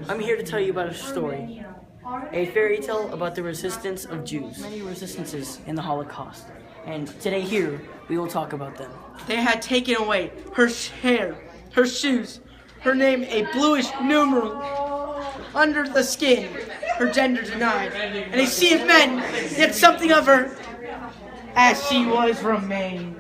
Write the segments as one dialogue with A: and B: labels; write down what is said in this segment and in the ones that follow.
A: I'm here to tell you about a story, a fairy tale about the resistance of Jews. Many resistances in the Holocaust, and today here we will talk about them.
B: They had taken away her hair, her shoes, her name a bluish numeral under the skin, her gender denied, and a sea of men, yet something of her as she was remained.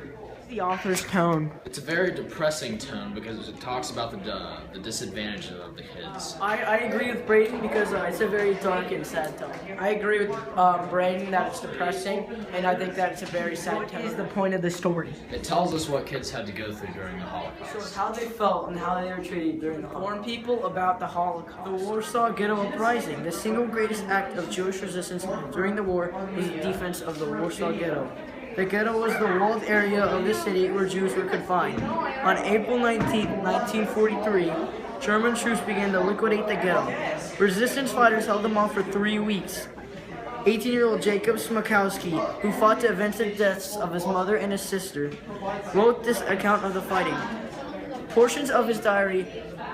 B: The author's tone.
C: It's a very depressing tone because it talks about the disadvantages of the kids.
A: I agree with Brayden because it's a very dark and sad tone.
B: I agree with Brayden that it's depressing, and I think that it's a very sad tone. Is the point of the story.
C: It tells us what kids had to go through during the Holocaust.
A: Shows how they felt and how they were treated during the
B: Inform
A: Holocaust.
B: people about the Holocaust.
A: The Warsaw Ghetto Uprising, the single greatest act of Jewish resistance during the war, was the defense of the Warsaw Ghetto. The ghetto was the walled area of the city where Jews were confined. On April 19, 1943, German troops began to liquidate the ghetto. Resistance fighters held them off for 3 weeks. 18-year-old Jacob Smakowski, who fought to avenge the deaths of his mother and his sister, wrote this account of the fighting. Portions of his diary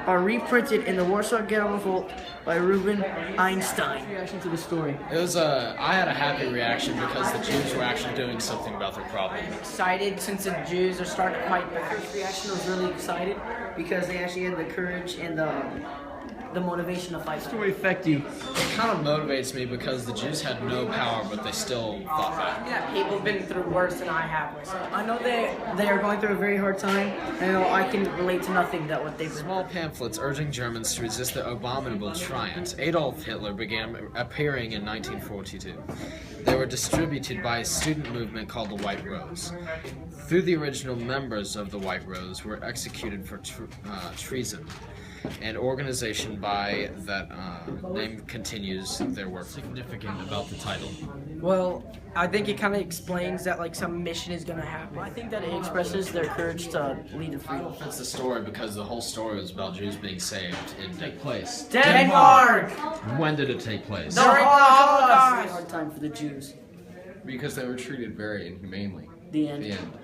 A: are reprinted in the Warsaw Ghetto Revolt by Ruben Einstein. Reaction to the story.
C: I had a happy reaction because the Jews were actually doing something about their problem.
B: Excited since the Jews are starting to fight back.
A: First reaction was really excited because they actually had the courage and the motivation to fight. How did it affect you?
C: It kind of motivates me because the Jews had no power, but they still fought back.
B: Yeah, people have been through worse than I have myself.
A: I know they are going through a very hard time, and I can relate to nothing that what they've been.
C: Small pamphlets urging Germans to resist the abominable tyrant Adolf Hitler began appearing in 1942. They were distributed by a student movement called the White Rose. Through the original members of the White Rose were executed for treason. An organization by that name continues their work. Significant about the title.
B: Well, I think it kind of explains that like some mission is going to happen.
A: I think that it expresses their courage to lead to freedom.
C: That's the story because the whole story was about Jews being saved and take place.
B: Denmark!
C: When did it take place?
B: During the
A: It's a
B: Holocaust!
A: hard time for the Jews.
D: Because they were treated very inhumanely.
A: The end.
D: The end.